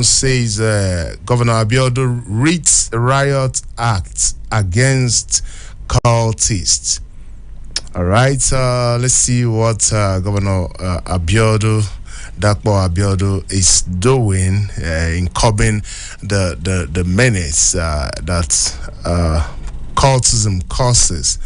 says Governor Abiodun reads riot act against cultists. All right, let's see what Governor Abiodun, Dakpo Abiodun, is doing in curbing the menace that cultism causes.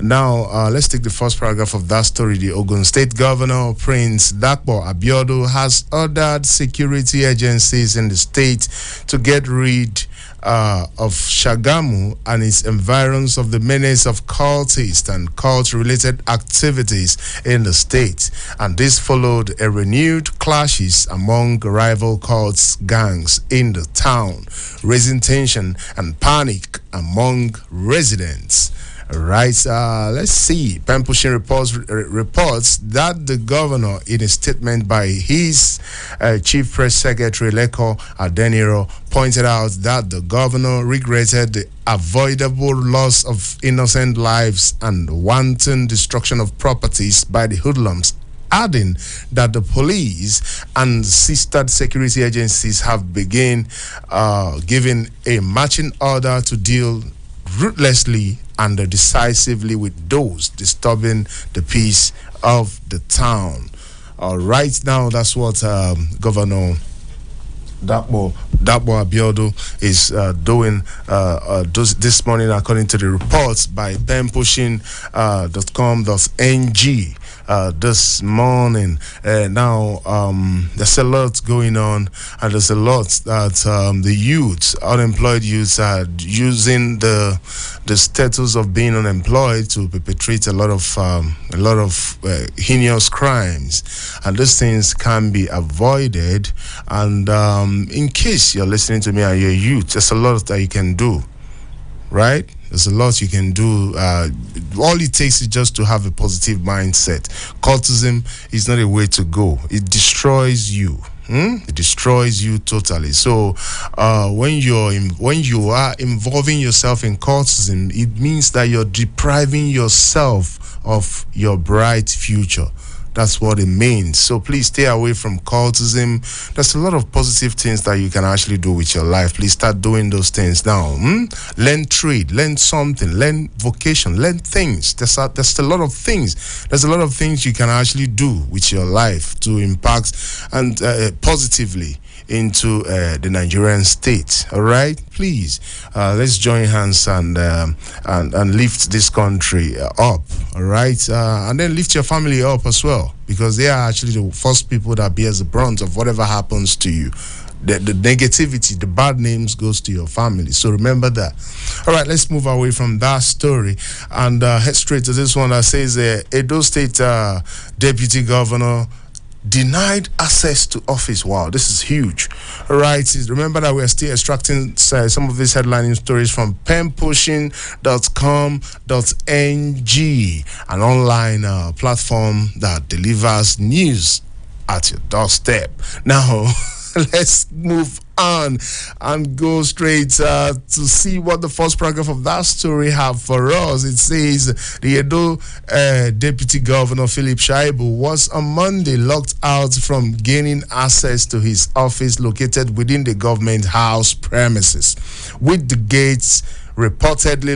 Now, let's take the first paragraph of that story. The Ogun State Governor, Prince Dakpo Abiodun, has ordered security agencies in the state to get rid of Shagamu and its environs of the menace of cultists and cult-related activities in the state. And this followed a renewed clashes among rival cults gangs in the town, raising tension and panic among residents. Right, let's see. Pen Pushing reports that the governor, in a statement by his chief press secretary, Leko Adeniro, pointed out that the governor regretted the avoidable loss of innocent lives and wanton destruction of properties by the hoodlums, adding that the police and sistered security agencies have begun giving a marching order to deal ruthlessly and decisively with those disturbing the peace of the town. Right now, that's what Governor Dakpo Abiodun is doing this morning, according to the reports by penpushing.com.ng. This morning. Now, there's a lot going on, and there's a lot that the youths, unemployed youths, are using the status of being unemployed to perpetrate a lot of heinous crimes, and these things can be avoided. And in case you're listening to me and you're youth, there's a lot that you can do, right? There's a lot you can do. All it takes is just to have a positive mindset. Cultism is not a way to go. It destroys you. It destroys you totally. So when you are involving yourself in cultism, it means that you're depriving yourself of your bright future. That's what it means. So please stay away from cultism. There's a lot of positive things that you can actually do with your life. Please start doing those things now. Learn trade, learn something, learn vocation, learn things. There's a lot of things. There's a lot of things you can actually do with your life to impact and positively into the Nigerian state. All right, please let's join hands and lift this country up. All right, and then lift your family up as well, because they are actually the first people that bears the brunt of whatever happens to you. The negativity, the bad names goes to your family. So remember that. All right, let's move away from that story and head straight to this one that says Edo State Deputy Governor denied access to office. Wow, this is huge. All right, remember that we're still extracting some of these headlining stories from penpushing.com.ng, an online platform that delivers news at your doorstep. Now, let's move on and go straight to see what the first paragraph of that story have for us. It says the Edo Deputy Governor Philip Shaibu was on Monday locked out from gaining access to his office located within the government house premises, with the gates reportedly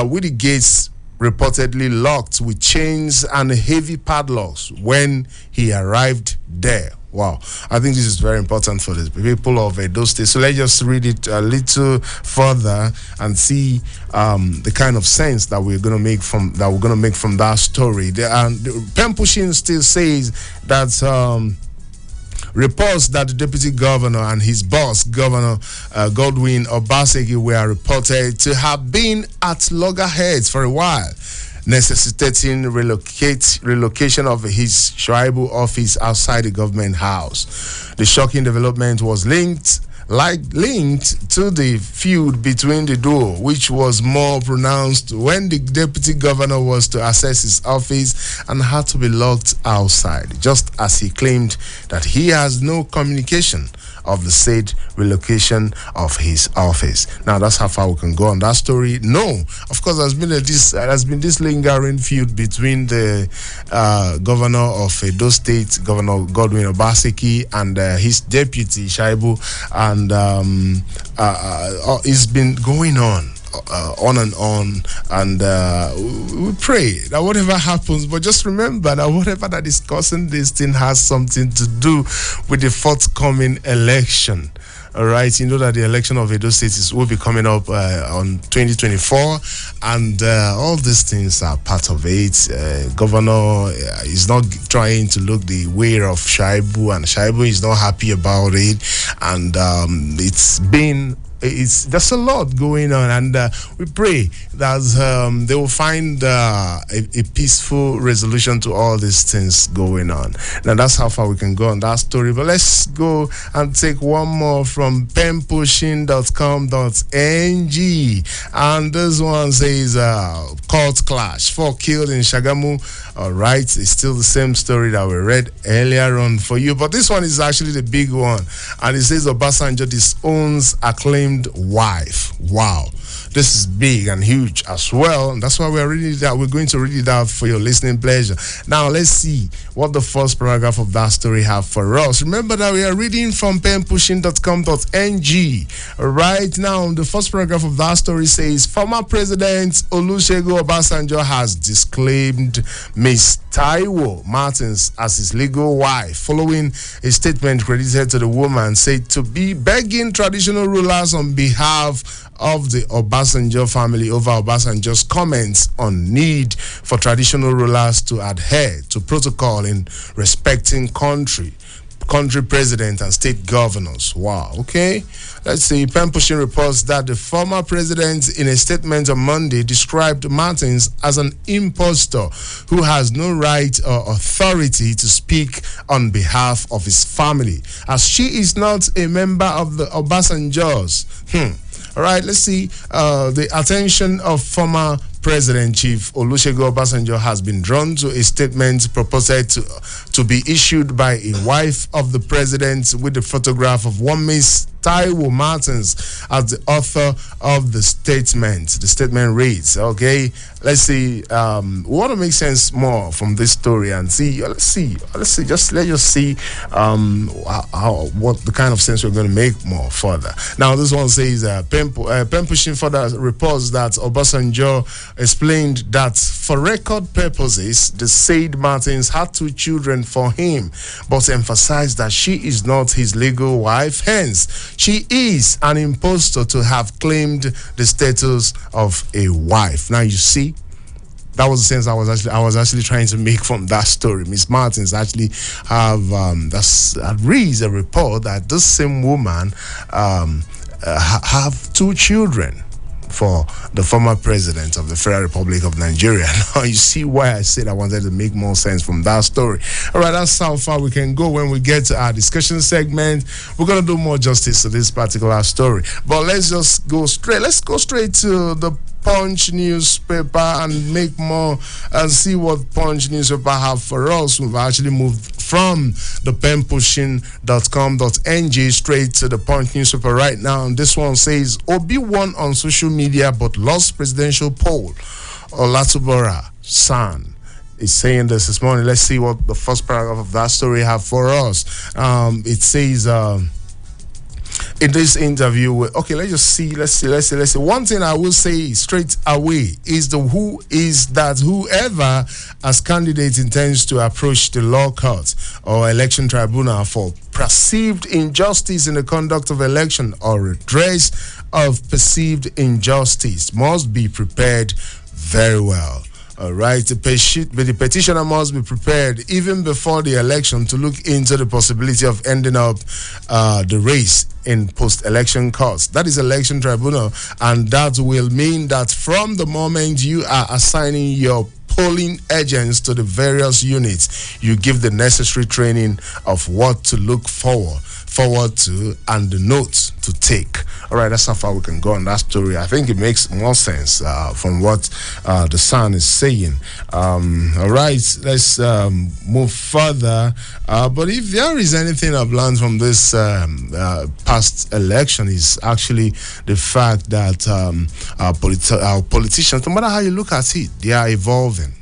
with the gates reportedly locked with chains and heavy padlocks when he arrived there. Wow, I think this is very important for the people of Edo State. So let's just read it a little further and see the kind of sense that we're going to make from that story. The Pen Pushing still says that reports that the deputy governor and his boss, Governor Godwin Obaseki, were reported to have been at loggerheads for a while, necessitating relocation of his Shaibu office outside the government house. The shocking development was linked to the feud between the duo, which was more pronounced when the deputy governor was to access his office and had to be locked outside, just as he claimed that he has no communication of the said relocation of his office. Now, that's how far we can go on that story. No, of course, there's been this lingering feud between the governor of Edo State, Governor Godwin Obaseki, and his deputy Shaibu, and it's been going on and on, and we pray that whatever happens, but just remember that whatever that is causing this thing has something to do with the forthcoming election. All right, you know that the election of Edo State will be coming up on 2024, and all these things are part of it. Governor is not trying to look the way of Shaibu, and Shaibu is not happy about it, and there's a lot going on, and we pray that they will find a peaceful resolution to all these things going on. Now, that's how far we can go on that story, but let's go and take one more from penpushing.com.ng, and this one says court clash, 4 killed in Shagamu. All right, it's still the same story that we read earlier on for you, but this one is actually the big one, and it says Obasanjo disowns acclaimed wife. Wow, this is big and huge as well, and that's why we're reading that. We're going to read it out for your listening pleasure. Now, let's see what the first paragraph of that story have for us. Remember that we are reading from penpushing.com.ng. Right now, the first paragraph of that story says former President Olusegun Obasanjo has disclaimed Miss Taiwo Martins as his legal wife, following a statement credited to the woman said to be begging traditional rulers on behalf of the Obasanjo family over Obasanjo's comments on need for traditional rulers to adhere to protocol in respecting country president and state governors. Wow, okay. Let's see. Pen Pushing reports that the former president, in a statement on Monday, described Martins as an impostor who has no right or authority to speak on behalf of his family, as she is not a member of the Obasanjos. All right, let's see. The attention of former President Chief Olusegun Obasanjo has been drawn to a statement purported to be issued by a wife of the president with the photograph of one Miss Taiwo Martins as the author of the statement. The statement reads, okay, let's see. We want to make sense more from this story and see. Let's see. Let's just see what the kind of sense we're going to make more further. Now, this one says Pen Pushing further reports that Obasanjo explained that for record purposes, the said Martins had 2 children for him, but emphasized that she is not his legal wife. Hence, she is an impostor to have claimed the status of a wife. Now, you see, that was the sense I was actually trying to make from that story. Miss Martins actually reads a report that this same woman have 2 children for the former president of the Federal Republic of Nigeria. Now, you see why I said I wanted to make more sense from that story. All right, that's how far we can go. When we get to our discussion segment, we're going to do more justice to this particular story. But let's just go straight. Let's go straight to the Punch newspaper and make more and see what Punch newspaper have for us. We've actually moved from the penpushing.com.ng straight to the Punch newspaper right now. And this one says Obi won on social media but lost presidential poll. Olatubora San is saying this morning. Let's see what the first paragraph of that story have for us. It says in this interview, let's see. One thing I will say straight away is that whoever as candidate intends to approach the law court or election tribunal for perceived injustice in the conduct of election or redress of perceived injustice must be prepared very well. All right, the petitioner must be prepared even before the election to look into the possibility of ending up the race in post-election courts. That is election tribunal, and that will mean that from the moment you are assigning your polling agents to the various units, you give the necessary training of what to look forward to and the notes to take. All right, that's how far we can go on that story. I think it makes more sense from what the Sun is saying. All right, let's move further. But if there is anything I've learned from this past election, is actually the fact that our politicians, no matter how you look at it, they are evolving.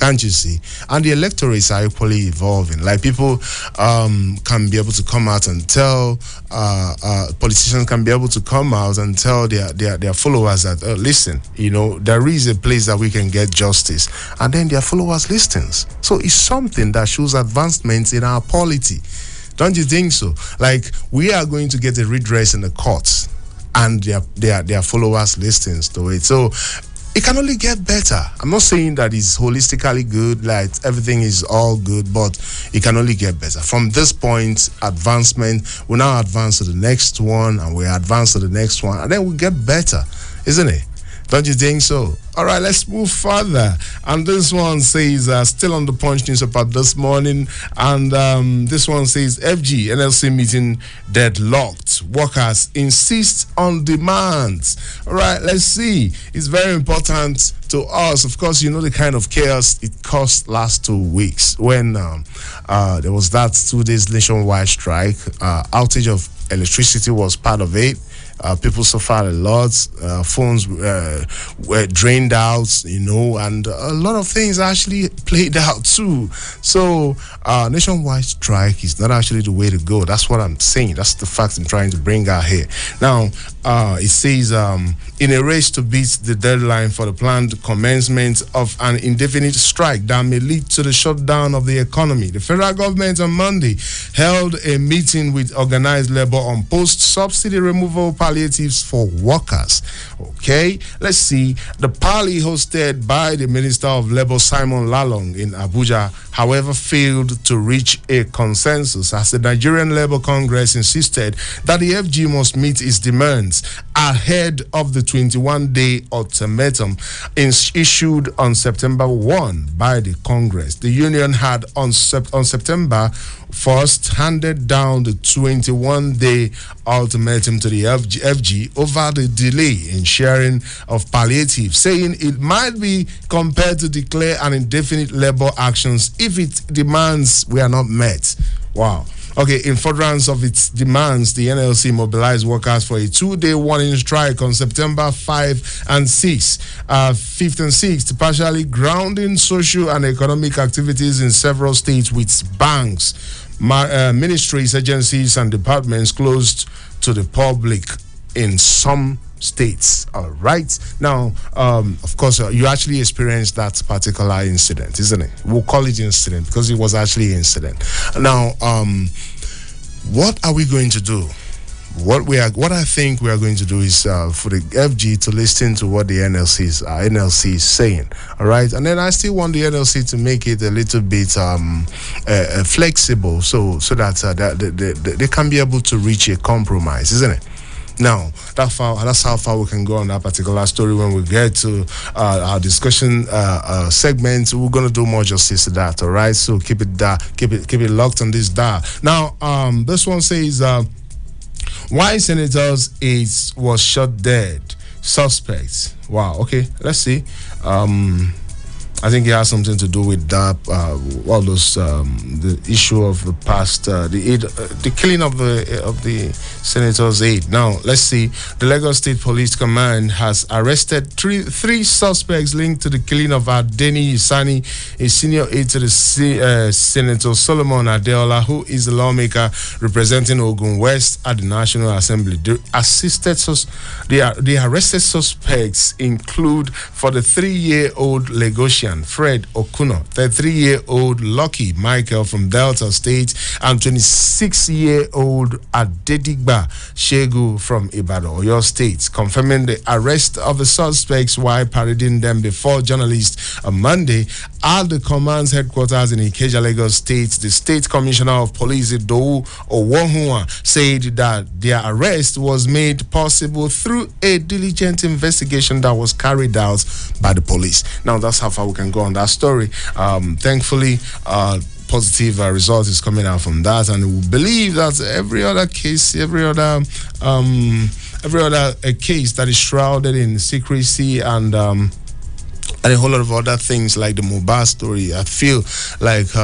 Can't you see? And the electorates are equally evolving. Like people can be able to come out and tell, politicians can be able to come out and tell their followers that, listen, there is a place that we can get justice. And then their followers listens. So it's something that shows advancements in our polity. Don't you think so? Like, we are going to get a redress in the courts, and their followers listens to it. So it can only get better. I'm not saying that it's holistically good, like everything is all good, but it can only get better. From this point, advancement, we now advance to the next one, and we advance to the next one, and then we get better, isn't it? Don't you think so? All right, let's move further. And this one says, still on the Punch newspaper this morning, and this one says, FG NLC meeting deadlocked. Workers insist on demands. All right, let's see. It's very important to us. Of course, you know the kind of chaos it caused last 2 weeks when there was that 2 days nationwide strike. Outage of electricity was part of it. People suffered a lot. Phones were drained out, and a lot of things actually played out too. So, nationwide strike is not actually the way to go. That's what I'm saying. That's the fact I'm trying to bring out here. Now, it says, in a race to beat the deadline for the planned commencement of an indefinite strike that may lead to the shutdown of the economy, the federal government on Monday held a meeting with organized labor on post-subsidy removal palliatives for workers. Okay, let's see. The party hosted by the Minister of Labor, Simon Lalong, in Abuja, however, failed to reach a consensus as the Nigerian Labour Congress insisted that the FG must meet its demands ahead of the 21-day ultimatum issued on September 1 by the Congress. The union had on September 1st handed down the 21-day ultimatum to the FG over the delay in sharing of palliatives, saying it might be compelled to declare an indefinite labor actions if its demands were not met. Wow. Okay, in furtherance of its demands, the NLC mobilized workers for a 2-day warning strike on September 5 and 6th, 5th and 6th, partially grounding social and economic activities in several states with banks, ministries, agencies, and departments closed to the public in some states. All right. Now, of course, you actually experienced that particular incident, isn't it? We'll call it incident because it was actually an incident. Now, what are we going to do? What I think we are going to do is for the FG to listen to what the NLC is saying. All right, and then I still want the NLC to make it a little bit flexible, so that they can be able to reach a compromise, isn't it? Now, that's how far we can go on that particular story. When we get to our discussion segment, we're gonna do more justice to that. All right, so keep it locked on this dial. Now, this one says, why senators 8 was shot dead? Suspects. Wow. Okay, let's see. I think it has something to do with that. All those the issue of the past, the killing of the senators' aide. Now let's see. The Lagos State Police Command has arrested three suspects linked to the killing of Adeni Isani, a senior aide to the Senator Solomon Adeola, who is a lawmaker representing Ogun West at the National Assembly. The arrested suspects include, for the 3-year-old Lagosian Fred Okuno, 33-year-old Lucky Michael from Delta State, and 26-year-old Adedigba Shegu from Ibadan, Oyo State, confirming the arrest of the suspects while parading them before journalists on Monday at the command's headquarters in Ikeja, Lagos State. The State Commissioner of Police, Idowu Owohunwa, said that their arrest was made possible through a diligent investigation that was carried out by the police. Now, that's how far we can go on that story. Thankfully, positive result is coming out from that, and we believe that every other case, every other case that is shrouded in secrecy and a whole lot of other things like the Mobile story, I feel like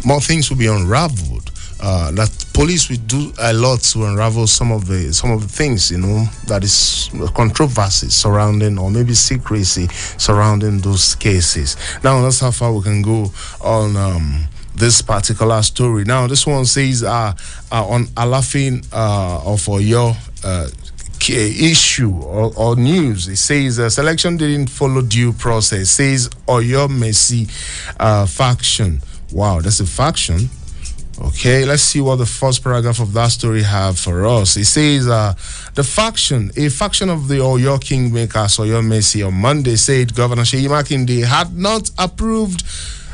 more things will be unraveled. That police will do a lot to unravel some of the things, that is controversy surrounding, or maybe secrecy surrounding those cases. Now that's how far we can go on this particular story. Now this one says on Alafin of Oyo issue or news. It says selection didn't follow due process. It says Oyo Messi faction. Wow, that's a faction. Okay, let's see what the first paragraph of that story have for us. It says a faction of the Oyo kingmakers, Oyo Messi, on Monday said Governor Seyi Makinde had not approved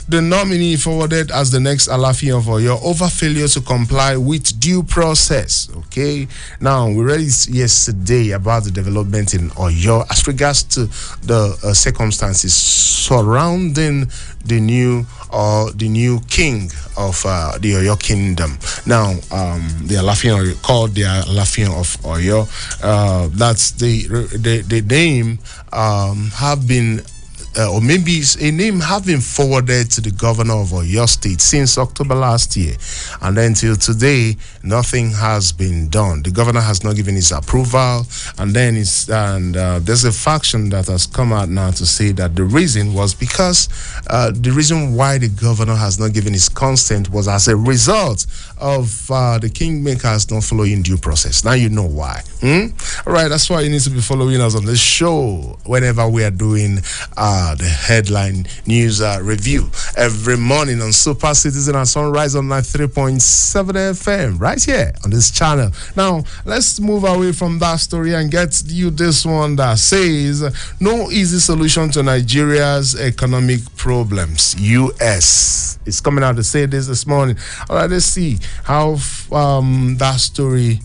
the nominee forwarded as the next Alafin of Oyo over failure to comply with due process. Okay, now we read yesterday about the development in Oyo as regards to the circumstances surrounding the new king of the Oyo kingdom. Now, the Alafin called the Alafin of Oyo. That's the name have been. Or maybe a name have been forwarded to the governor of Oyo State since October last year, and then till today nothing has been done. The governor has not given his approval, and then there's a faction that has come out now to say that the reason was because the reason why the governor has not given his consent was as a result of the kingmakers not following due process. Now you know why. All right, that's why you need to be following us on this show whenever we are doing the headline news review every morning on Super Citizen and Sunrise on 93.7 FM right here on this channel. Now let's move away from that story and get you this one that says no easy solution to Nigeria's economic problems. US is coming out to say this morning. All right, let's see how that story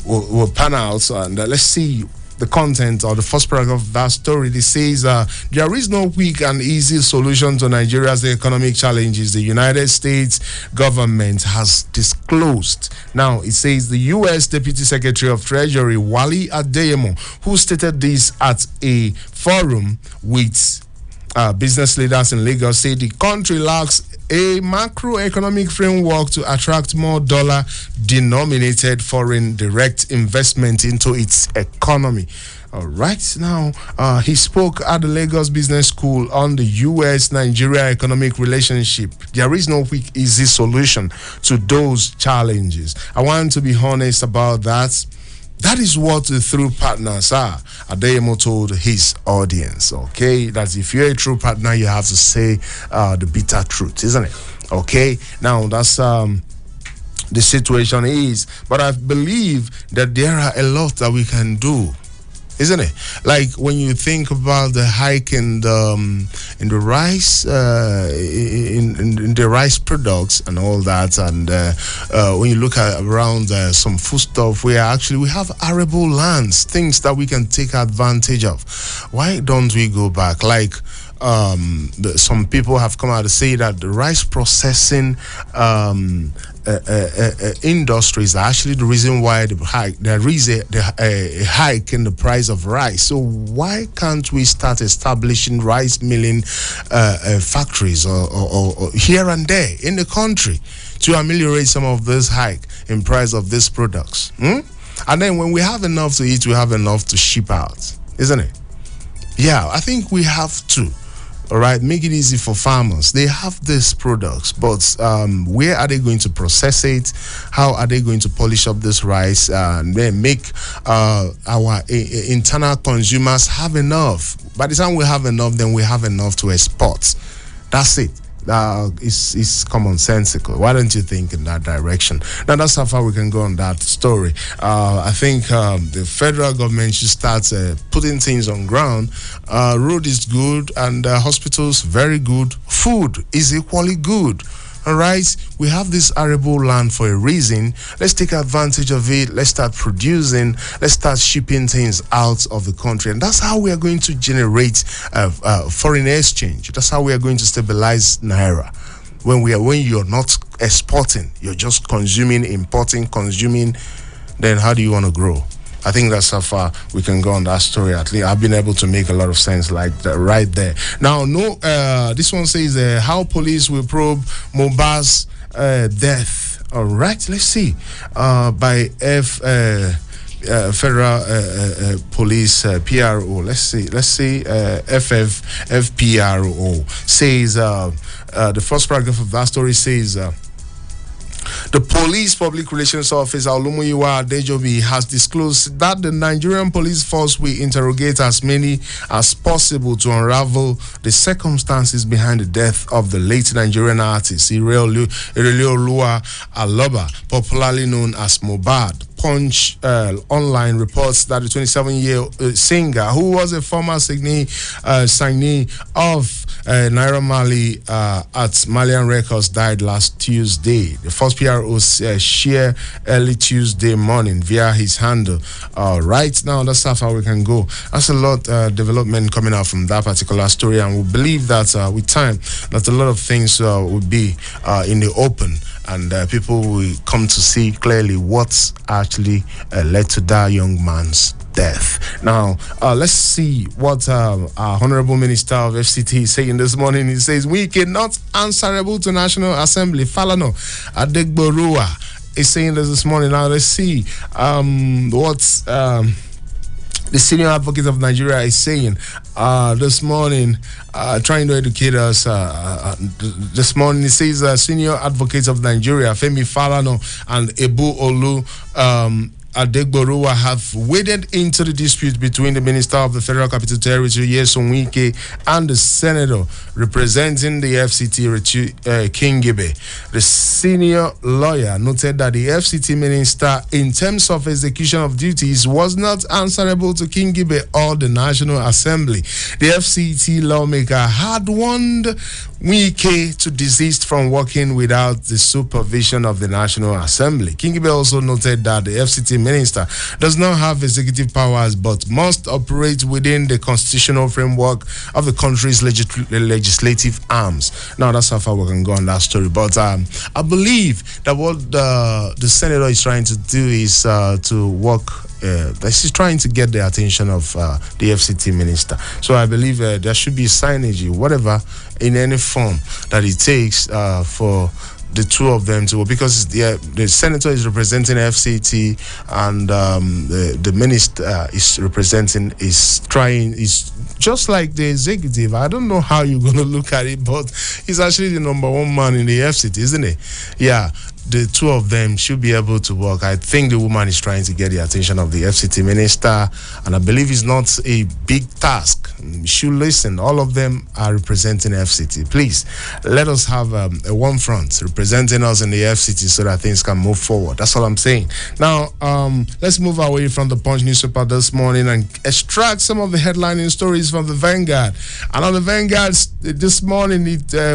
will pan out, and let's see the content or the first paragraph of that story. It says there is no quick and easy solution to Nigeria's economic challenges the United States government has disclosed. Now it says the U.S. Deputy Secretary of Treasury Wale Adeyemo, who stated this at a forum with business leaders in Lagos, said the country lacks a macroeconomic framework to attract more dollar-denominated foreign direct investment into its economy. All right, now he spoke at the Lagos Business School on the U.S.-Nigeria economic relationship. There is no quick, easy solution to those challenges. I want to be honest about that. That is what the true partners are. Adeyemo told his audience, okay, that if you're a true partner, you have to say the bitter truth, isn't it? Okay, now that's the situation is, but I believe that there are a lot that we can do, isn't it? Like when you think about the hike in the rice in the rice products and all that, and when you look at around some foodstuff where actually we have arable lands, things that we can take advantage of. Why don't we go back? Like some people have come out to say that the rice processing industries are actually the reason why there is a hike in the price of rice. So why can't we start establishing rice milling factories or here and there in the country to ameliorate some of this hike in price of these products? And then when we have enough to eat, we have enough to ship out, isn't it? Yeah, I think we have to. All right, make it easy for farmers. They have these products, but where are they going to process it? How are they going to polish up this rice and then make our internal consumers have enough? By the time we have enough, then we have enough to export. That's it. It's commonsensical. Why don't you think in that direction? Now that's how far we can go on that story. I think the federal government should start putting things on ground. Road is good and hospitals very good. Food is equally good. All right, we have this arable land for a reason. Let's take advantage of it. Let's start producing. Let's start shipping things out of the country, and that's how we are going to generate foreign exchange. That's how we are going to stabilize naira. When you're not exporting, you're just consuming, importing, consuming, then how do you want to grow? I think that's how far we can go on that story. At least I've been able to make a lot of sense like that right there. Now, this one says how police will probe Mohbad's death. All right, let's see. By Federal Police PRO. Let's see. FPRO says the first paragraph of that story says. The police public relations officer Olumuyiwa Adejobi has disclosed that the Nigerian police force will interrogate as many as possible to unravel the circumstances behind the death of the late Nigerian artist Irelioluwa Aloba, popularly known as Mohbad. Punch online reports that the 27-year singer, who was a former signee of Naira Marley at Malian Records, died last Tuesday. The first PRO shared early Tuesday morning via his handle. Right now, that's how far we can go. That's a lot development coming out from that particular story, and we believe that with time, that a lot of things will be in the open, and people will come to see clearly what's actually led to that young man's death. Now, let's see what our Honorable Minister of FCT is saying this morning. He says, we cannot answerable to National Assembly. Falano Adegborua is saying this morning. Now, let's see what the Senior Advocate of Nigeria is saying this morning, trying to educate us. This morning, he says Senior Advocate of Nigeria, Femi Falana and Ebu Olu Adegboruwa have waded into the dispute between the Minister of the Federal Capital Territory, Nyesom Wike, and the Senator representing the FCT, Kingibe. The senior lawyer noted that the FCT Minister, in terms of execution of duties, was not answerable to Kingibe or the National Assembly. The FCT lawmaker had warned Wike to desist from working without the supervision of the National Assembly. Kingibe also noted that the FCT Minister does not have executive powers but must operate within the constitutional framework of the country's legislative arms. Now, that's how far we can go on that story. But I believe that what the senator is trying to do is to work. He's trying to get the attention of the FCT minister. So I believe there should be signage, whatever, in any form that it takes for the two of them to, because the senator is representing FCT and the minister is representing, is just like the executive. I don't know how you're going to look at it, but he's actually the number one man in the FCT, isn't he? Yeah. The two of them should be able to work. I think the woman is trying to get the attention of the FCT minister, and I believe it's not a big task. You should listen. All of them are representing FCT. Please, let us have a one front representing us in the FCT so that things can move forward. That's all I'm saying. Now, let's move away from the Punch newspaper this morning and extract some of the headlining stories from the Vanguard. And on the Vanguard this morning,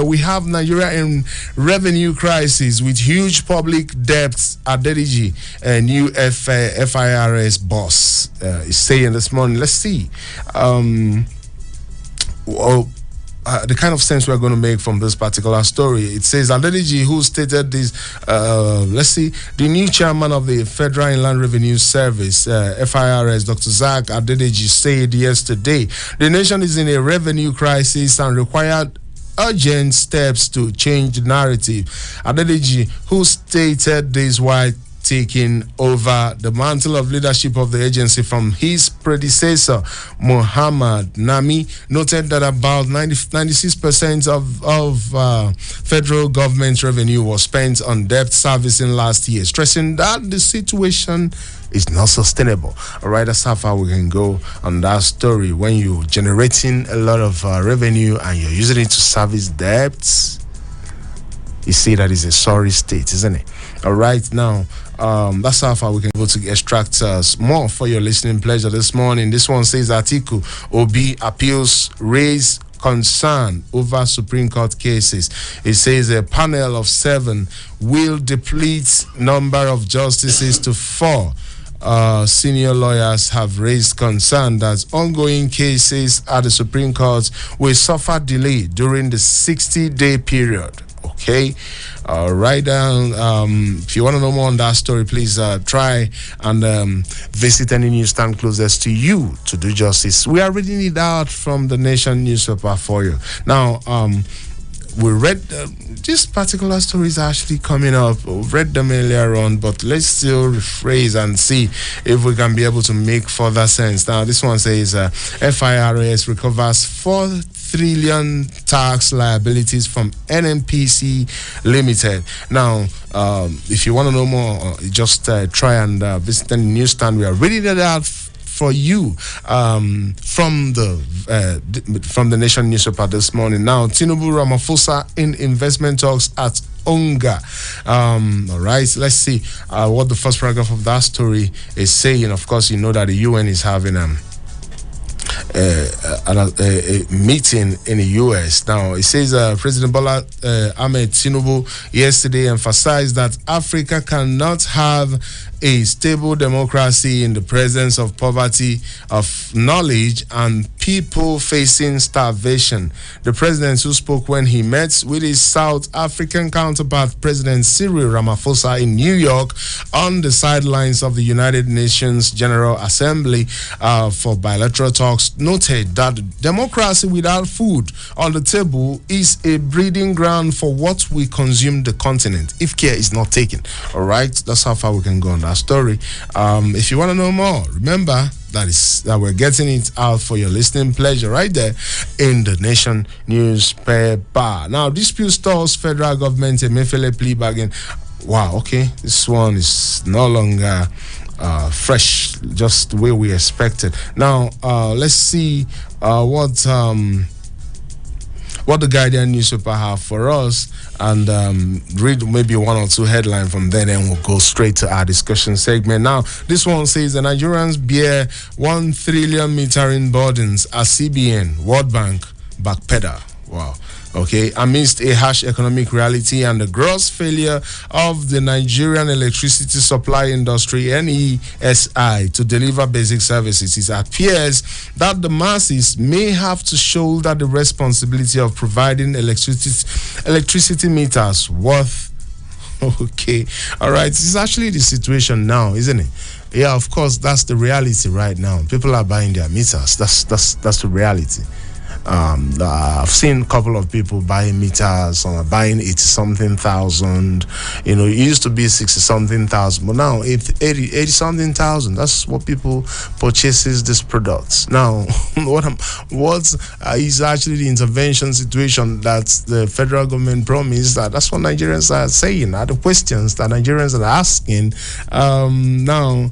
we have Nigeria in revenue crisis with huge public debts. Adeliji, a new FIRS boss, is saying this morning. Let's see the kind of sense we're going to make from this particular story. It says Adeliji, who stated this, let's see, the new chairman of the Federal Inland Revenue Service, FIRS, Dr. Zach Adeliji, said yesterday the nation is in a revenue crisis and required urgent steps to change the narrative. Adeliji, who stated this while taking over the mantle of leadership of the agency from his predecessor, Muhammad Nami, noted that about 96% of federal government revenue was spent on debt servicing last year, stressing that the situation is not sustainable. All right, that's how far we can go on that story. When you're generating a lot of revenue and you're using it to service debts, you see that is a sorry state, isn't it? All right, now that's how far we can go to extract more for your listening pleasure this morning. This one says Atiku Obi appeals raise concern over Supreme Court cases. It says a panel of 7 will deplete number of justices to 4. Senior lawyers have raised concern that ongoing cases at the Supreme Court will suffer delay during the 60-day period. Okay, write down. If you want to know more on that story, please try and visit any newsstand closest to you to do justice. We are reading it out from the Nation newspaper for you. Now, we read this particular story is actually coming up. We've read them earlier on, but let's still rephrase and see if we can be able to make further sense. Now, this one says FIRS recovers 4 trillion tax liabilities from NNPC Limited. Now, if you want to know more, just try and visit the newsstand. We are reading it out for you from the Nation newspaper this morning. Now, Tinubu Ramaphosa in investment talks at Onga. All right, let's see what the first paragraph of that story is saying. Of course, you know that the UN is having a meeting in the US. Now, it says President Bola Ahmed Tinubu yesterday emphasized that Africa cannot have a stable democracy in the presence of poverty of knowledge and people facing starvation. The president, who spoke when he met with his South African counterpart, President Cyril Ramaphosa, in New York on the sidelines of the United Nations General Assembly for bilateral talks, noted that democracy without food on the table is a breeding ground for what we consume the continent if care is not taken. All right, that's how far we can go on that story. If you want to know more, remember that we're getting it out for your listening pleasure right there in the Nation newspaper. Now, dispute stalls federal government Emefiele plea bargain. Wow, okay, this one is no longer fresh, just the way we expected. Now, let's see what the Guardian newspaper have for us, and read maybe 1 or 2 headlines from there, then we'll go straight to our discussion segment. Now, this one says the Nigerians bear 1 trillion metering burdens as CBN, World Bank backpedal. Wow. Okay, amidst a harsh economic reality and the gross failure of the Nigerian electricity supply industry, NESI, to deliver basic services, it appears that the masses may have to shoulder the responsibility of providing electricity meters worth. Okay, all right, this is actually the situation now, isn't it? Yeah, of course, that's the reality right now. People are buying their meters. That's the reality. I've seen a couple of people buying meters, buying 80-something thousand. You know, it used to be 60-something thousand, but now 80-something thousand. That's what people purchases these products. Now, what is actually the intervention situation that the federal government promised? That's what Nigerians are saying. Are the questions that Nigerians are asking now?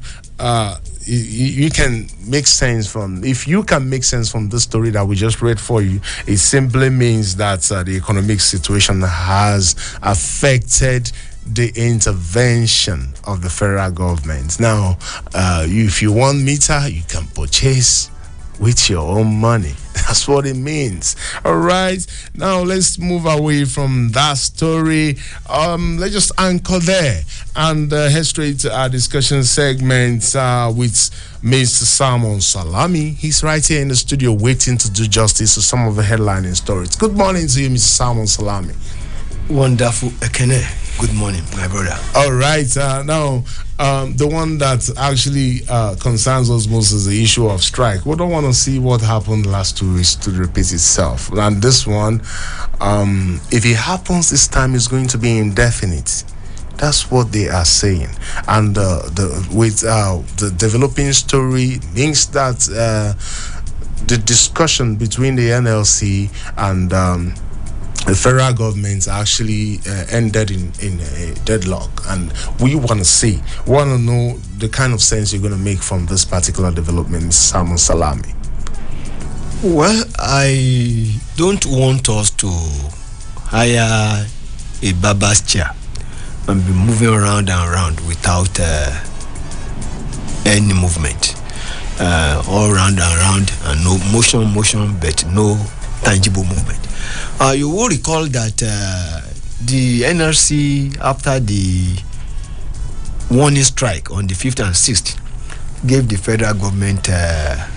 You can make sense from, if you can make sense from this story that we just read for you, it simply means that the economic situation has affected the intervention of the federal government. Now, if you want meter, you can purchase with your own money. That's what it means. All right. Now let's move away from that story. Let's just anchor there and head straight to our discussion segment with Mr. Simon Salami. He's right here in the studio waiting to do justice to some of the headlining stories. Good morning to you, Mr. Simon Salami. Wonderful, Ekene. Good morning, my brother. All right. Now, the one that actually concerns us most is the issue of strike. We don't want to see what happened the last 2 weeks to repeat itself. And this one, if it happens this time, it's going to be indefinite. That's what they are saying. And with the developing story means that the discussion between the NLC and the federal government actually ended in a deadlock, and we want to know the kind of sense you're going to make from this particular development, Simon Salami. Well, I don't want us to hire a barber's chair and be moving around and around without any movement, all round and round, and no motion, but no tangible movement. You will recall that the NRC, after the warning strike on the 5th and 6th, gave the federal government a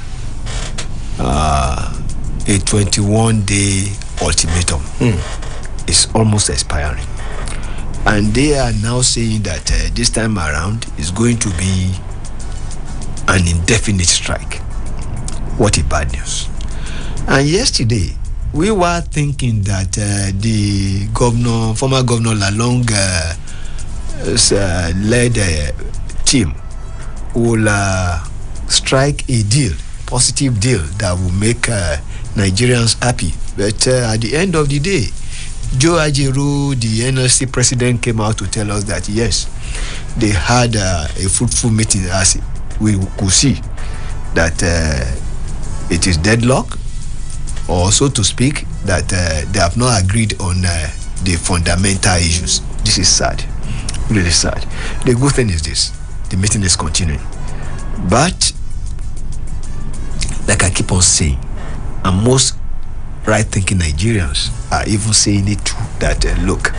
21-day ultimatum. It's almost expiring. And they are now saying that this time around is going to be an indefinite strike. What a bad news. And yesterday, we were thinking that the former governor Lalong led team will strike a positive deal that will make Nigerians happy. But at the end of the day, Joe Ajaero, the NLC president, came out to tell us that yes, they had a fruitful meeting, as we could see that it is deadlock, or so to speak, that they have not agreed on the fundamental issues. This is sad, really sad. The good thing is this: the meeting is continuing. But like I keep on saying, and most right-thinking Nigerians are even saying it too, that look,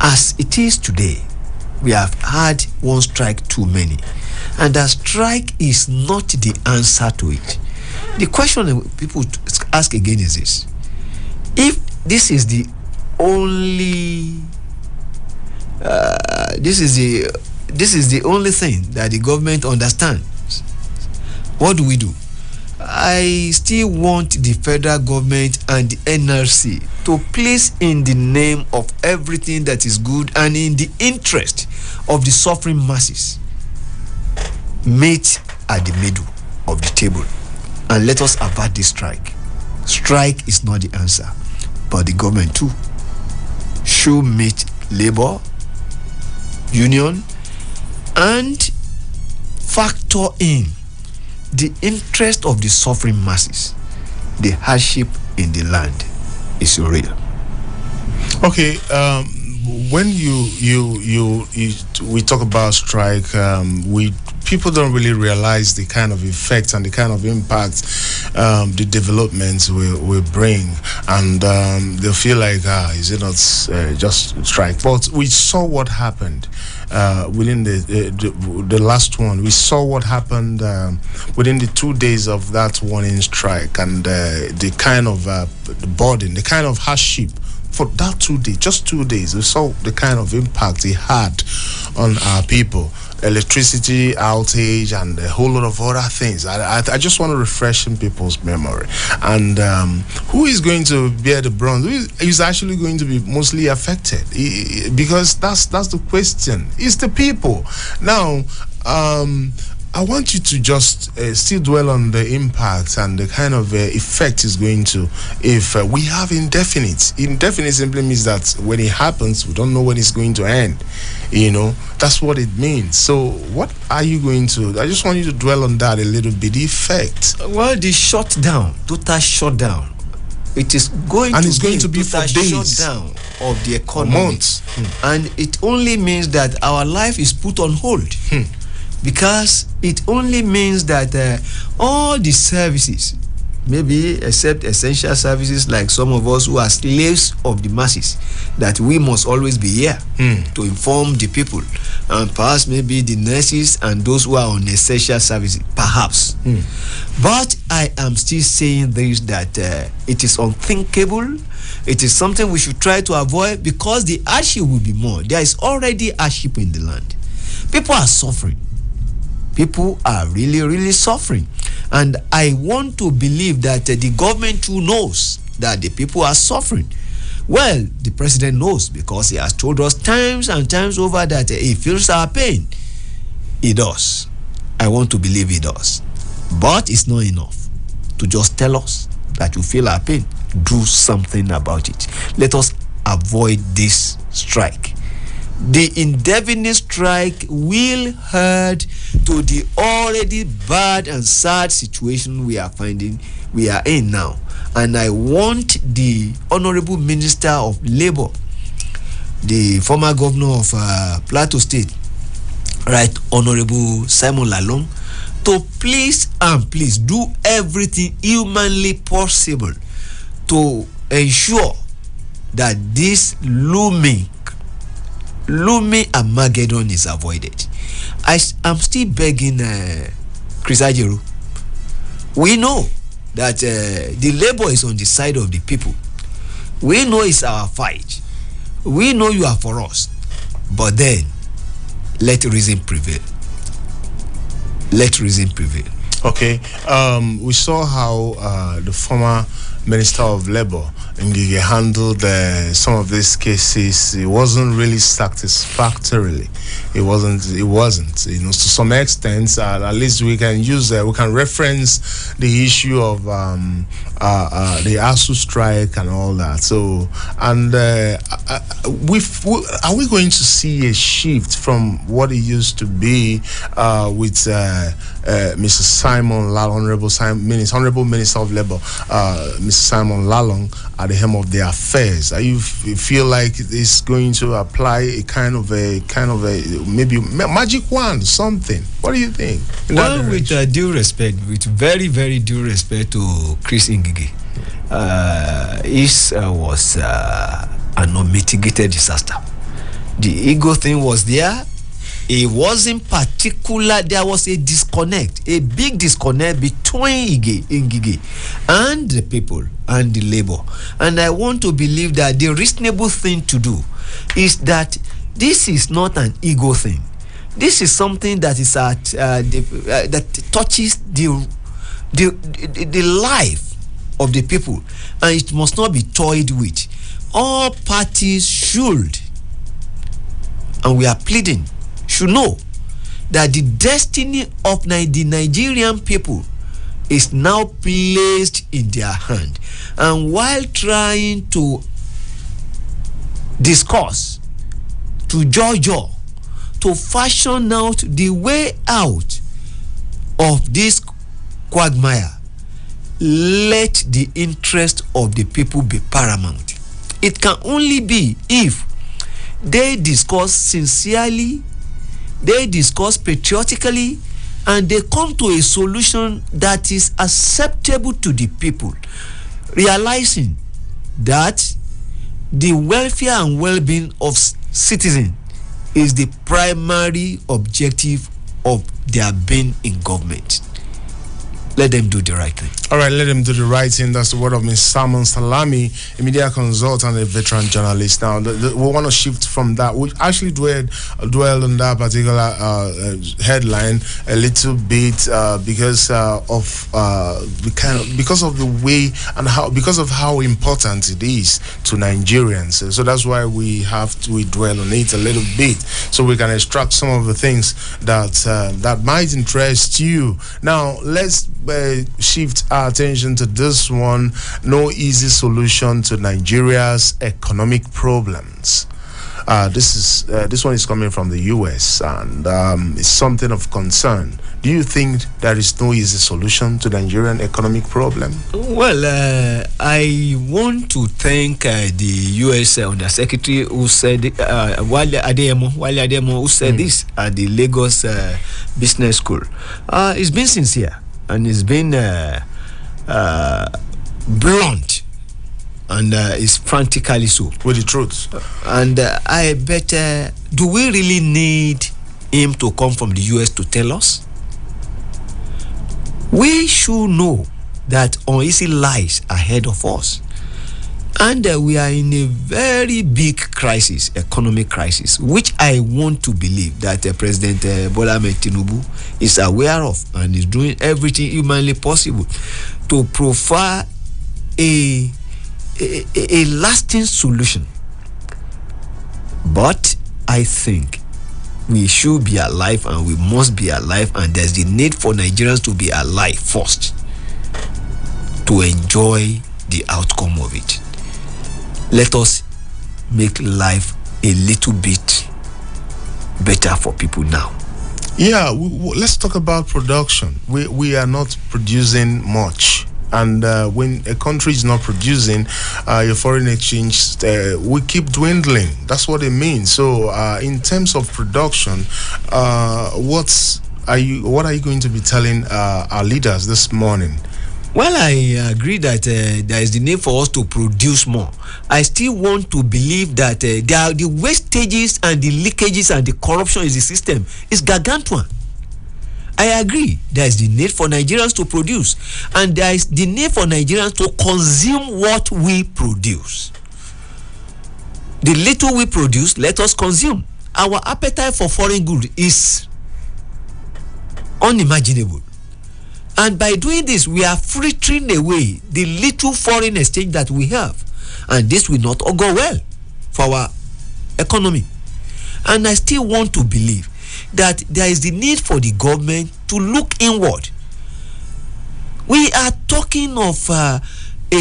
as it is today, we have had one strike too many, and that strike is not the answer to it. The question that people ask again is this: if this is the only this is the only thing that the government understands, what do we do? I still want the federal government and the NRC to please, in the name of everything that is good and in the interest of the suffering masses, meet at the middle of the table and let us avert this strike. Strike is not the answer, but the government too should meet labor, union, and factor in the interest of the suffering masses. The hardship in the land is real. Okay, when we talk about strike, people don't really realize the kind of effects and the kind of impact the developments will bring, and they feel like, is it not just strike? But we saw what happened within the last one. We saw what happened within the 2 days of that warning strike, and the kind of the burden, the kind of hardship for that 2 days, just 2 days. We saw the kind of impact it had on our people. Electricity outage and a whole lot of other things. I just want to refresh in people's memory. And who is going to bear the brunt? Who is actually going to be mostly affected? Because that's the question. It's the people. Now, I want you to just still dwell on the impact and the kind of effect it's going to, if we have indefinite. Indefinite simply means that when it happens, we don't know when it's going to end. You know, that's what it means. So what are you going to, I just want you to dwell on that a little bit, the effect. Well, the shutdown, total shutdown, it is going and to it's going to be for days, shutdown of the economy, months. And it only means that our life is put on hold. Because it only means that all the services, maybe except essential services like some of us who are slaves of the masses, that we must always be here to inform the people, and perhaps maybe the nurses and those who are on essential services, perhaps. But I am still saying this, that it is unthinkable. It is something we should try to avoid, because the hardship will be more. There is already hardship in the land. People are suffering. People are really, really suffering. And I want to believe that the government too knows that the people are suffering. Well, the president knows, because he has told us times and times over that he feels our pain. He does. I want to believe he does. But it's not enough to just tell us that you feel our pain. Do something about it. Let us avoid this strike. The indefinite strike will hurt to the already bad and sad situation we are in now. And I want the Honorable Minister of Labour, the former governor of Plateau State, Right Honorable Simon Lalong, to please do everything humanly possible to ensure that this looming Armageddon is avoided. I'm still begging Chris Ajeru. We know that the labor is on the side of the people. We know it's our fight. We know you are for us. But then, let reason prevail. Let reason prevail. Okay. We saw how the former Minister of Labour Ngige handled some of these cases. It wasn't really satisfactorily. It wasn't. You know, to some extent, at least we can use. We can reference the issue of the ASU strike and all that. So, and are we going to see a shift from what it used to be with Mr. Simon Lalong, Honorable Minister of Labour, Mr. Simon Lalong, at the helm of the affairs? You feel like it's going to apply a kind of a maybe magic wand, something? What do you think? Well, with due respect, with very, very due respect to Chris Ngige, it was an unmitigated disaster. The ego thing was there. It wasn't particular. There was a disconnect, a big disconnect between Ngige and the people and the labor. And I want to believe that the reasonable thing to do is that this is not an ego thing. This is something that is that touches the life of the people, and it must not be toyed with. All parties should, and we are pleading, should know that the destiny of the Nigerian people is now placed in their hand. And while trying to discuss, to judge, to fashion out the way out of this quagmire, let the interest of the people be paramount. It can only be if they discuss sincerely, they discuss patriotically, and they come to a solution that is acceptable to the people, realizing that the welfare and well-being of citizens is the primary objective of their being in government. Let them do the right thing. All right, let them do the right thing. That's the word of Mr. Salmon Salami, a media consultant and a veteran journalist. Now, we want to shift from that. We actually dwell on that particular headline a little bit because of the way and because of how important it is to Nigerians. So that's why we dwell on it a little bit, so we can extract some of the things that might interest you. Now, let's shift our attention to this one. No easy solution to Nigeria's economic problems. This one is coming from the US, and it's something of concern. Do you think there is no easy solution to Nigerian economic problem? Well, I want to thank the US Undersecretary who said Wale Adeyemo, who said this at the Lagos Business School. It's been sincere and it's been blunt, and it's frantically so. With the truth. And I bet, do we really need him to come from the US to tell us? We should know that uneasy lies ahead of us. And we are in a very big crisis, economic crisis, which I want to believe that President Bola Ahmed Tinubu is aware of and is doing everything humanly possible to provide a lasting solution. But I think we should be alive, and we must be alive, and there's the need for Nigerians to be alive first to enjoy the outcome of it. Let us make life a little bit better for people now. Yeah, let's talk about production. We are not producing much. And when a country is not producing, your foreign exchange we keep dwindling. That's what it means. So, in terms of production, what are you going to be telling our leaders this morning? While I agree that there is the need for us to produce more, I still want to believe that there are the wastages and the leakages and the corruption in the system is gargantuan. I agree there is the need for Nigerians to produce, and there is the need for Nigerians to consume what we produce. The little we produce, let us consume. Our appetite for foreign goods is unimaginable. And by doing this, we are frittering away the little foreign exchange that we have. And this will not go well for our economy. And I still want to believe that there is the need for the government to look inward. We are talking of a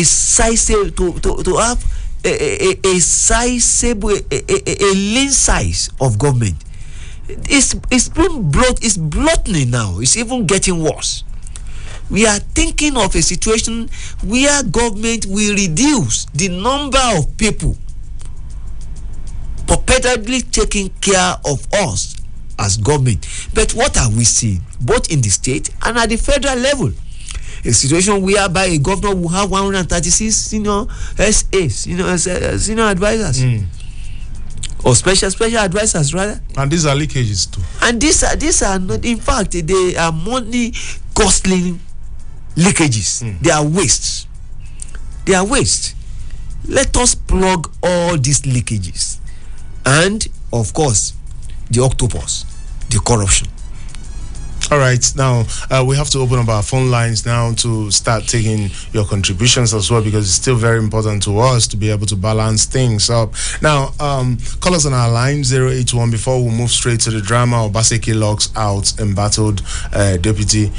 sizable, to have a sizable, a lean size of government. It's been it's bloating now. It's even getting worse. We are thinking of a situation where government will reduce the number of people perpetually taking care of us as government. But what are we seeing, both in the state and at the federal level? A situation whereby a governor will have 136 senior SAs, senior advisors, or special advisors rather. And these are leakages too. And these are not, in fact, they are money costly leakages. They are wastes. They are waste. Let us plug all these leakages, and of course, the octopus, the corruption. All right, now we have to open up our phone lines now to start taking your contributions as well, because it's still very important to us to be able to balance things up. Now, call us on our line 081 before we move straight to the drama. Obaseki locks out embattled deputy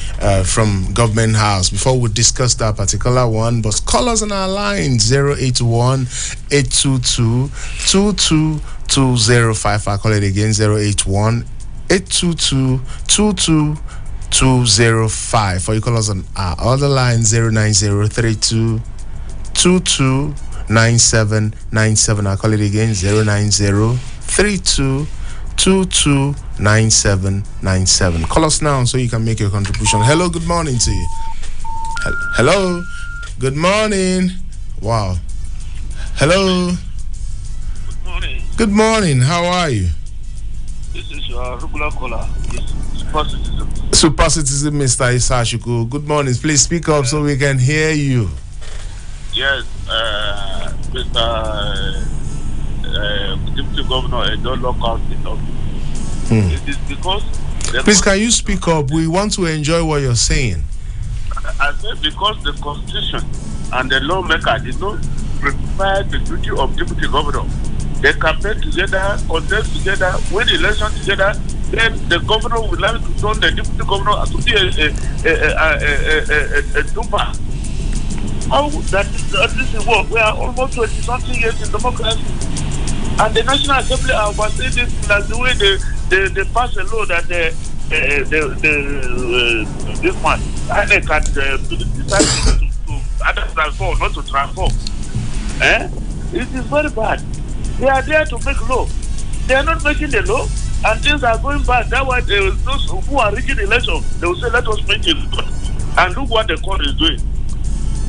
from government house. Before we discuss that particular one, but call us on our line 081 822 22205. I'll call it again 081 822-22205, or you call us on our other line 090-32-22-9797. I'll call it again 090-32-22-9797. Call us now so you can make your contribution. Hello, good morning to you. Hello, good morning. Wow. Hello. Good morning. Good morning. How are you? This is your regular caller. Super Citizen. Super Citizen, Mr. Isashuku. Good morning. Please speak up so we can hear you. Yes, Mr. Deputy Governor, don't lock out the office. It is because... Please, can you speak up? We want to enjoy what you're saying. I said because the Constitution and the lawmaker did not prepare the duty of Deputy Governor. They campaign together, contest together, win election together. Then the governor would like to turn the deputy governor to be a duper. How that this work? We are almost 20-something years in democracy, and the National Assembly are overseeing this. That's the way they pass a law that this one and they can decide to either transform or not to transform. It is very bad. They are there to make law. They are not making the law, and things are going bad. That's why those who are rigging the election, they will say, let us make it. And look what the court is doing.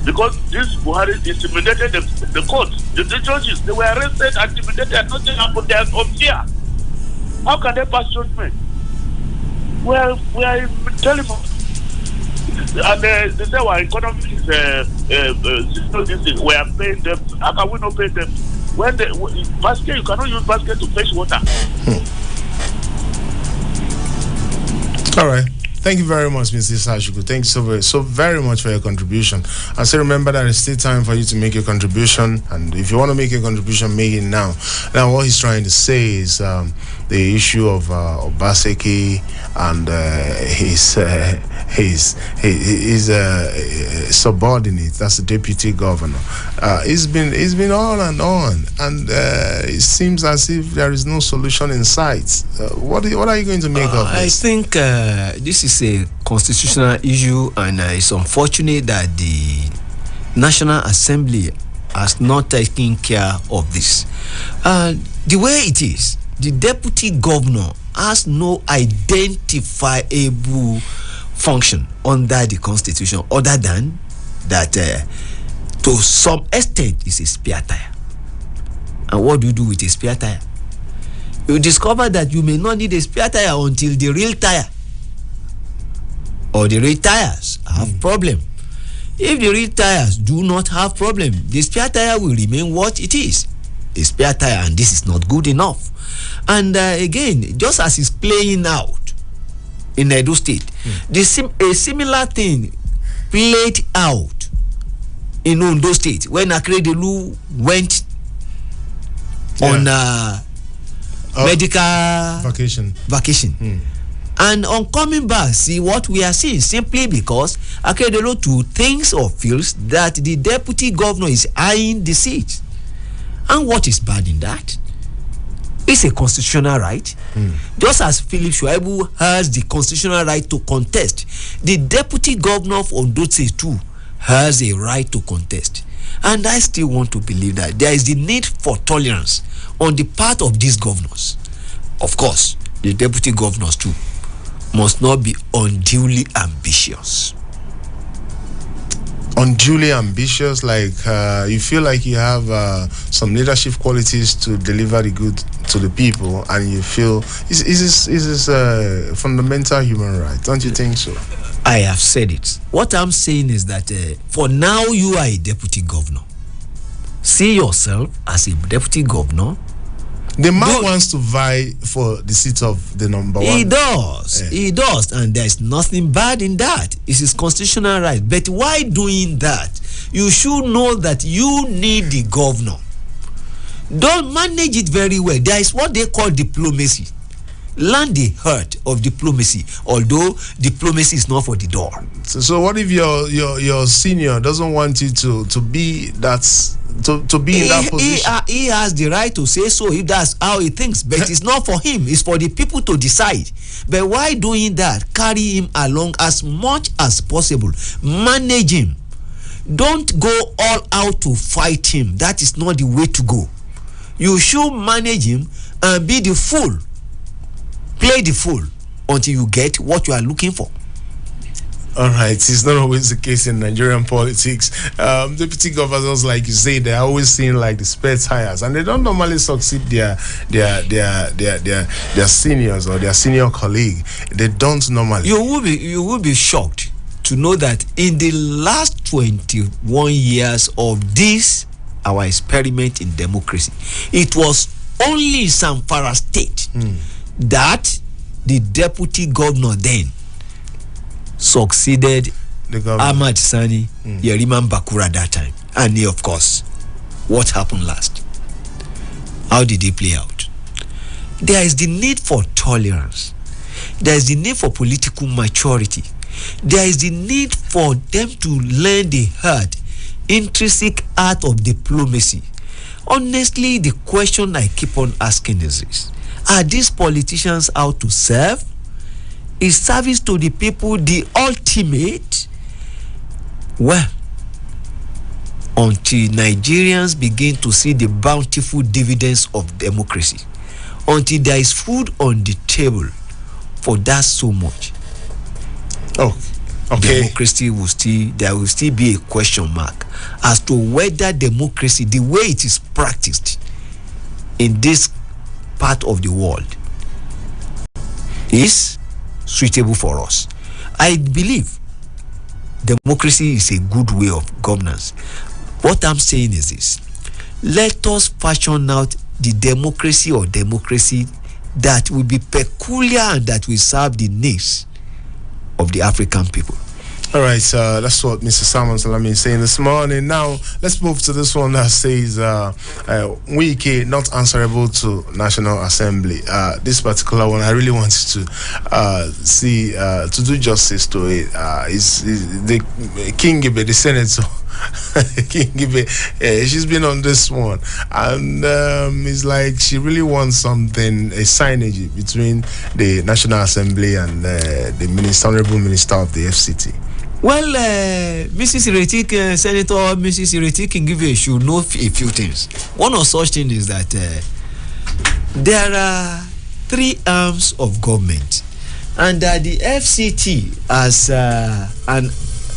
Because this Buhari intimidated the court, the judges. They were arrested, intimidated, nothing happened. They are on fear. How can they pass judgment? We are in telephone. And they say our economy is we are paying them. How can we not pay them? When the basket, you cannot use basket to fetch water. All right. Thank you very much, Mr. Sashuku. Thank you so very much for your contribution. And so remember that it's still time for you to make your contribution. And if you want to make your contribution, make it now. Now, what he's trying to say is the issue of Obaseki and his subordinate. That's the deputy governor. It's been on, and it seems as if there is no solution in sight. What are you going to make of this? I think this is a constitutional issue, and it's unfortunate that the National Assembly has not taken care of this. The way it is, the deputy governor has no identifiable function under the Constitution other than that to some extent is a spare tire. And what do you do with a spare tire? You discover that you may not need a spare tire until the real tire or the real tires have problem. If the real tires do not have problem, the spare tire will remain what it is, a spare tire, and this is not good enough. And again, just as it's playing out in Edo State, a similar thing played out in Ondo State when Akeredolu went on medical vacation. And on coming back, see what we are seeing, simply because Akeredolu too thinks or feels that the deputy governor is eyeing the seat. And what is bad in that? It's a constitutional right. Just as Philip Shuaibu has the constitutional right to contest, the deputy governor of Ondo State too has a right to contest. And I still want to believe that there is the need for tolerance on the part of these governors. Of course, the deputy governors too must not be unduly ambitious. Unduly ambitious, like you feel like you have some leadership qualities to deliver the good to the people, and you feel is this a fundamental human right? Don't you think so? I have said it. What I'm saying is that for now you are a deputy governor. See yourself as a deputy governor. The man wants to vie for the seat of the number one. He does. He does. And there's nothing bad in that. It's his constitutional right. But why doing that? You should know that you need the governor. Don't manage it very well. There is what they call diplomacy. Learn the art of diplomacy, although diplomacy is not for the door. So what if your senior doesn't want you to be that to be in that position? He has the right to say so if that's how he thinks, but it's not for him. It's for the people to decide. But why doing that? Carry him along as much as possible. Manage him. Don't go all out to fight him. That is not the way to go. You should manage him and be the fool. Play the fool until you get what you are looking for. All right, it's not always the case in Nigerian politics. Deputy governors, like you say, they're always seen like the spare tires, and they don't normally succeed their seniors or their senior colleague. They don't normally. You will be shocked to know that in the last 21 years of this our experiment in democracy, it was only Zamfara State that the deputy governor then succeeded Ahmad Sani, Yeriman Bakura that time. And of course, what happened last? How did it play out? There is the need for tolerance. There is the need for political maturity. There is the need for them to learn the hard, intrinsic art of diplomacy. Honestly, the question I keep on asking is this: are these politicians out to serve? Is service to the people the ultimate? Well, until Nigerians begin to see the bountiful dividends of democracy, until there is food on the table for that so much, democracy will there will still be a question mark as to whether democracy, the way it is practiced in this part of the world, is suitable for us. I believe democracy is a good way of governance. What I'm saying is this: let us fashion out the democracy or democracy that will be peculiar and that will serve the needs of the African people. All right, that's what Mr. Salman Salami is saying this morning. Now, let's move to this one that says, Wike not answerable to National Assembly. This particular one, I really wanted to see, to do justice to it. Is the King Gibe, the senator, King Gibe, she's been on this one. And it's like she really wants something, a signage between the National Assembly and the Honorable Minister of the FCT. Well, Mrs. Iretik, Senator Mrs. Iretik Kingive should know a few things. One of such things is that there are three arms of government, and the FCT as an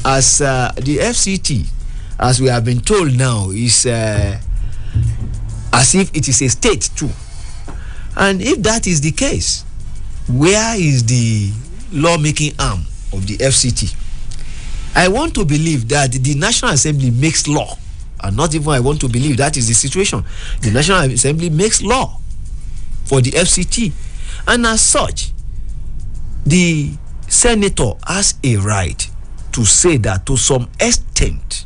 as the FCT, as we have been told now, is as if it is a state too. And if that is the case, where is the lawmaking arm of the FCT? I want to believe that the National Assembly makes law, and not even I want to believe that is the situation. The National Assembly makes law for the FCT, and as such, the senator has a right to say that to some extent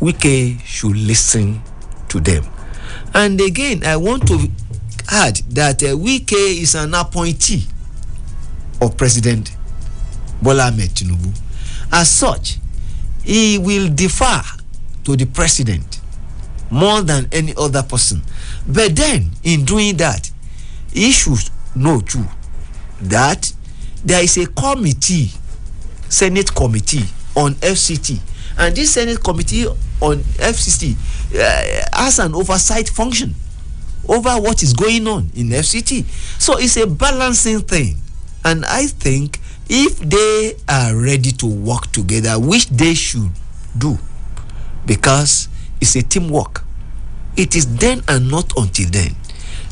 Wike should listen to them. And again, I want to add that Wike is an appointee of President Bola Ahmed Tinubu. As such, he will defer to the president more than any other person. But then, in doing that, he should know too that there is a committee, Senate committee on FCT, and this Senate committee on FCT has an oversight function over what is going on in FCT. So it's a balancing thing, and I think if they are ready to work together, which they should do, because it's a teamwork, it is then and not until then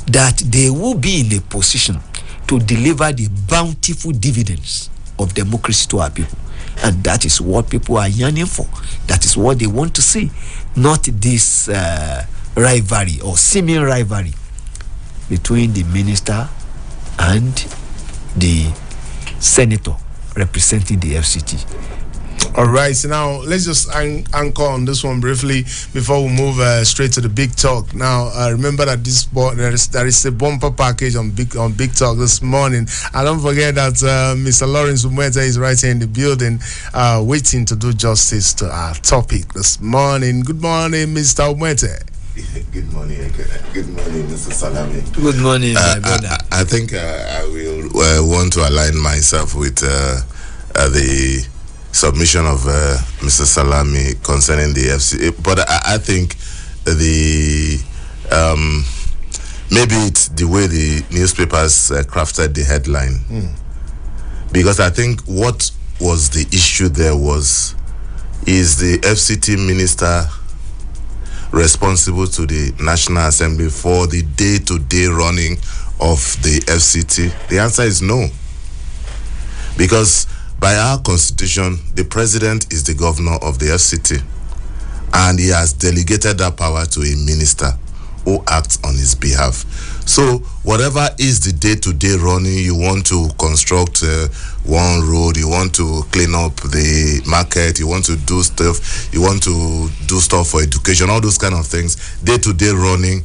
that they will be in a position to deliver the bountiful dividends of democracy to our people. And that is what people are yearning for. That is what they want to see, not this rivalry or seeming rivalry between the minister and the senator representing the FCT. All right, so now let's just anchor on this one briefly before we move straight to the big talk. Now, remember that there is a bumper package on big talk this morning. And don't forget that Mr. Lawrence Umwete is right here in the building, waiting to do justice to our topic this morning. Good morning, Mr. Umwete. Good morning, Mr. Salami. Good morning, my brother. I think I will want to align myself with the submission of Mr. Salami concerning the FC. But I think the maybe it's the way the newspapers crafted the headline. Because I think what was the issue there is the FCT minister responsible to the National Assembly for the day-to-day running of the FCT? The answer is no. Because by our constitution, the president is the governor of the FCT, and he has delegated that power to a minister who acts on his behalf. So whatever is the day-to-day running, you want to construct one road, you want to clean up the market, you want to do stuff, you want to do stuff for education, all those kind of things, day-to-day running,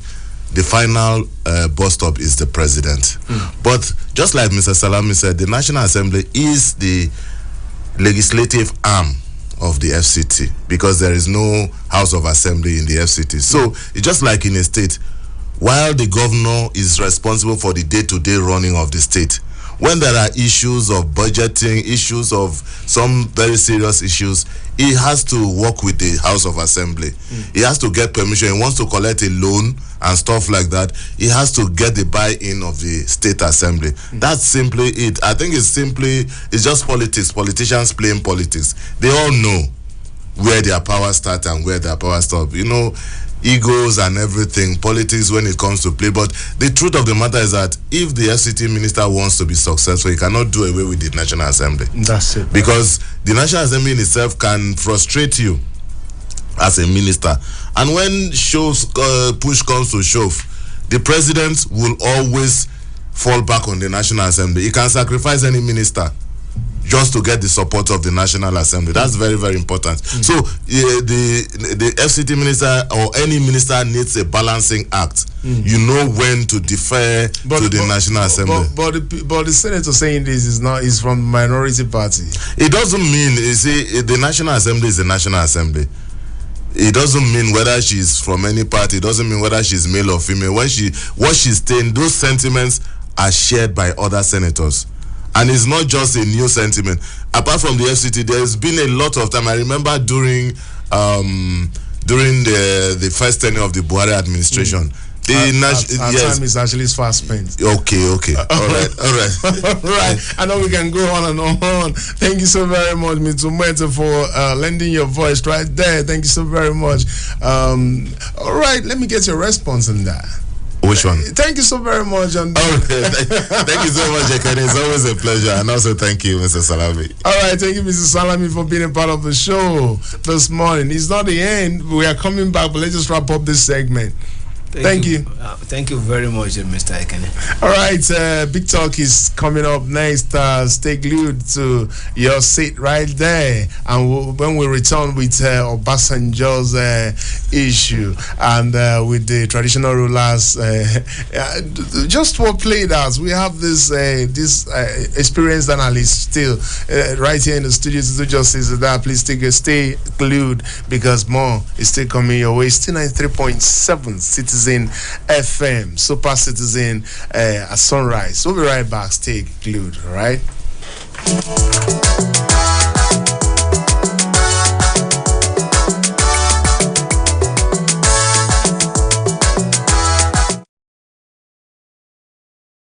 the final bus stop is the president. But just like Mr. Salami said, the National Assembly is the legislative arm of the FCT, because there is no House of Assembly in the FCT. So it's just like in a state, while the governor is responsible for the day-to-day running of the state, when there are issues of budgeting, issues of some very serious issues, he has to work with the House of Assembly. He has to get permission. He wants to collect a loan and stuff like that. He has to get the buy-in of the State Assembly. That's simply it. I think it's just politics. Politicians playing politics. They all know where their power starts and where their power stops. You know, egos and everything, politics when it comes to play. But the truth of the matter is that if the FCT minister wants to be successful, he cannot do away with the National Assembly. That's it. Because the National Assembly in itself can frustrate you as a minister. And when push comes to shove, the president will always fall back on the National Assembly. He can sacrifice any minister just to get the support of the National Assembly. That's very, very important. So the FCT minister or any minister needs a balancing act. You know when to defer to the National Assembly. But the senator saying this is from the minority party. It doesn't mean, you see, the National Assembly is the National Assembly. It doesn't mean whether she's from any party. It doesn't mean whether she's male or female. What she's saying, those sentiments are shared by other senators. And it's not just a new sentiment. Apart from the FCT, there's been a lot of time. I remember during the first tenure of the Buhari administration, Our time is actually fast spent. Okay. All right. All right. I know we can go on and on. Thank you so very much, Mr. Mwete, for lending your voice right there. Thank you so very much. All right, let me get your response on that. Which one? Thank you so very much. Thank you so much, Ekene. It's always a pleasure. And also thank you, Mr. Salami. All right, thank you, Mr. Salami, for being a part of the show this morning. It's not the end. We are coming back, but let's just wrap up this segment. Thank you. Thank you very much, Mr. Ekene. All right, Big Talk is coming up next. Stay glued to your seat right there. And when we return with Obasanjo's issue and with the traditional rulers, just what played out, we have this experienced analyst still right here in the studio to do justice to that. Please stay glued because more is still coming your way. Still 93.7 Citizen FM, Super Citizen at sunrise. We'll be right back. Stay glued, all right?